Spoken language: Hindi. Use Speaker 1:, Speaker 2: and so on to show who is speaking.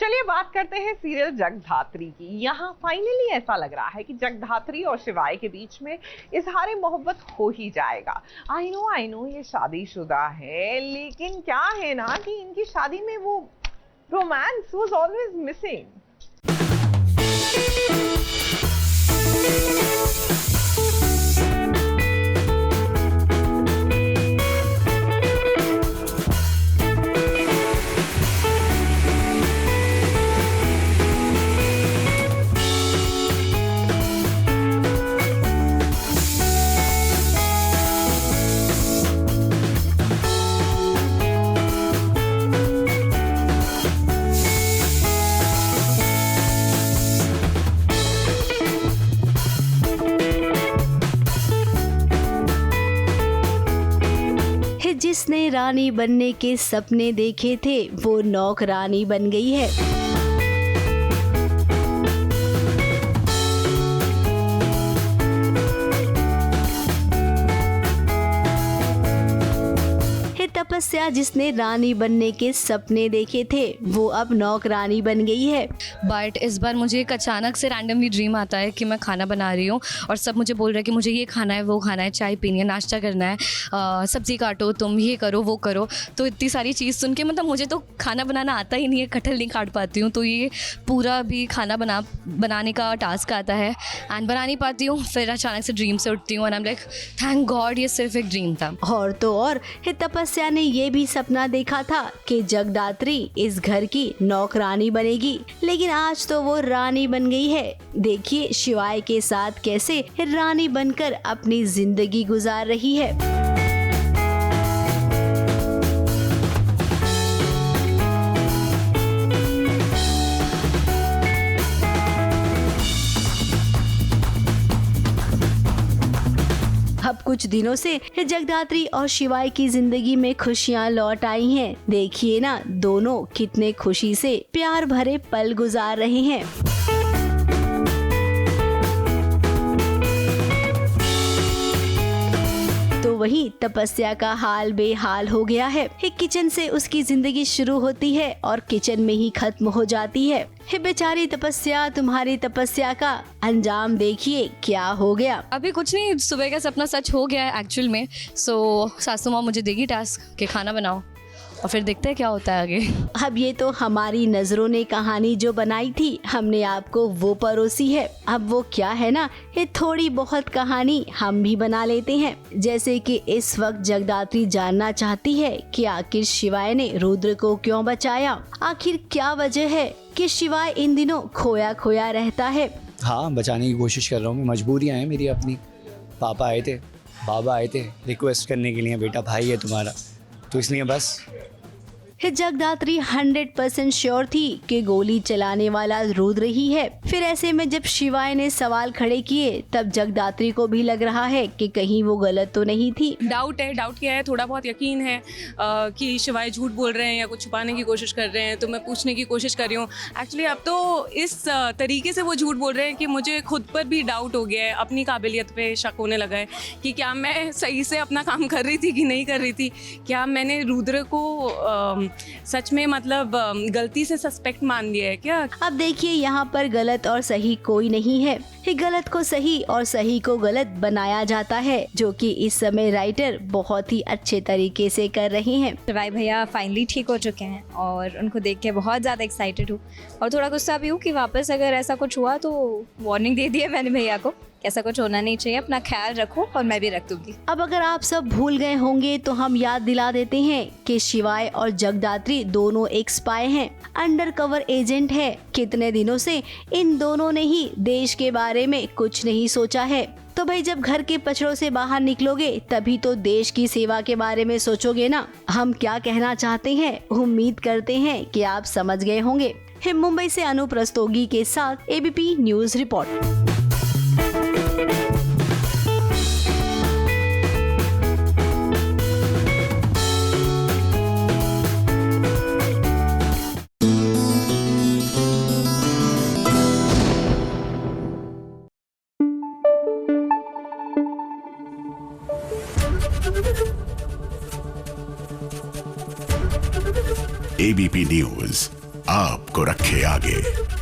Speaker 1: चलिए बात करते हैं सीरियल जगधात्री की। यहाँ फाइनली ऐसा लग रहा है कि जगधात्री और शिवाय के बीच में इजहार मोहब्बत हो ही जाएगा। आई नो ये शादीशुदा है, लेकिन क्या है ना कि इनकी शादी में वो रोमांस वाज ऑलवेज मिसिंग।
Speaker 2: जिसने रानी बनने के सपने देखे थे वो नौकरानी बन गई है। तपस्या जिसने रानी बनने के सपने देखे थे वो अब नौकरानी बन गई है।
Speaker 3: बट इस बार मुझे एक अचानक से रैंडमली ड्रीम आता है कि मैं खाना बना रही हूँ और सब मुझे बोल रहे हैं कि मुझे ये खाना है, वो खाना है, चाय पीनी है, नाश्ता करना है, सब्जी काटो, तुम ये करो, वो करो। तो इतनी सारी चीज़ सुन के मतलब मुझे तो खाना बनाना आता ही नहीं है, कटहल नहीं काट पाती हूँ। तो ये पूरा भी खाना बनाने का टास्क आता है एंड बना नहीं पाती हूँ। फिर अचानक से ड्रीम से उठती हूँ and I am like thank God ये सिर्फ एक ड्रीम था।
Speaker 2: और तो और तपस्या ने ये भी सपना देखा था कि जगदात्री इस घर की नौकरानी बनेगी, लेकिन आज तो वो रानी बन गई है। देखिए शिवाय के साथ कैसे रानी बनकर अपनी जिंदगी गुजार रही है। अब कुछ दिनों से जगदात्री और शिवाय की जिंदगी में खुशियां लौट आई हैं। देखिए ना दोनों कितने खुशी से प्यार भरे पल गुजार रहे हैं। तो वहीं तपस्या का हाल बेहाल हो गया है। किचन से उसकी जिंदगी शुरू होती है और किचन में ही खत्म हो जाती है। बेचारी तपस्या, तुम्हारी तपस्या का अंजाम देखिए क्या हो गया।
Speaker 3: अभी कुछ नहीं, सुबह का सपना सच हो गया है एक्चुअल में। सो सासू माँ मुझे देगी टास्क कि खाना बनाओ और फिर देखते हैं क्या होता है आगे।
Speaker 2: अब ये तो हमारी नजरों ने कहानी जो बनाई थी हमने आपको वो परोसी है। अब वो क्या है ना, ये थोड़ी बहुत कहानी हम भी बना लेते हैं। जैसे कि इस वक्त जगदात्री जानना चाहती है कि आखिर शिवाय ने रुद्र को क्यों बचाया, आखिर क्या वजह है कि शिवाय इन दिनों खोया खोया रहता है।
Speaker 4: हाँ, बचाने की कोशिश कर रहा हूँ मैं, मजबूरियाँ हैं मेरी अपनी। पापा आए थे, बाबा आए थे रिक्वेस्ट करने के लिए, बेटा भाई है तुम्हारा, तो इसलिए बस।
Speaker 2: जगदात्री 100% श्योर थी कि गोली चलाने वाला रुद्र ही है। फिर ऐसे में जब शिवाय ने सवाल खड़े किए तब जगदात्री को भी लग रहा है कि कहीं वो गलत तो नहीं थी।
Speaker 5: डाउट क्या है, थोड़ा बहुत यकीन है कि शिवाय झूठ बोल रहे हैं या कुछ छुपाने की कोशिश कर रहे हैं। तो मैं पूछने की कोशिश कर रही हूँ। एक्चुअली अब तो इस तरीके से वो झूठ बोल रहे हैं कि मुझे खुद पर भी डाउट हो गया है, अपनी काबिलियत पे शक होने लगा है कि क्या मैं सही से अपना काम कर रही थी कि नहीं कर रही थी। क्या मैंने रुद्र को सच में मतलब गलती से सस्पेक्ट मान लिया है क्या।
Speaker 2: अब देखिए यहाँ पर गलत और सही कोई नहीं है। गलत को सही और सही को गलत बनाया जाता है, जो कि इस समय राइटर बहुत ही अच्छे तरीके से कर रहे हैं।
Speaker 6: शिवाय भैया फाइनली ठीक हो चुके हैं और उनको देख के बहुत ज़्यादा एक्साइटेड हूँ और थोड़ा गुस्सा भी हूँ कि वापस अगर ऐसा कुछ हुआ तो वार्निंग दे दी है मैंने भैया को, ऐसा कुछ होना नहीं चाहिए, अपना ख्याल रखो और मैं भी रख दूंगी।
Speaker 2: अब अगर आप सब भूल गए होंगे तो हम याद दिला देते हैं कि शिवाय और जगदात्री दोनों एक स्पाई हैं, अंडर कवर एजेंट है। कितने दिनों से इन दोनों ने ही देश के बारे में कुछ नहीं सोचा है। तो भाई जब घर के पचड़ों से बाहर निकलोगे तभी तो देश की सेवा के बारे में सोचोगे ना। हम क्या कहना चाहते हैं उम्मीद करते हैं कि आप समझ गए होंगे। मुंबई से अनु रस्तोगी के साथ ABP news report.
Speaker 7: ABP news आपको रखे आगे।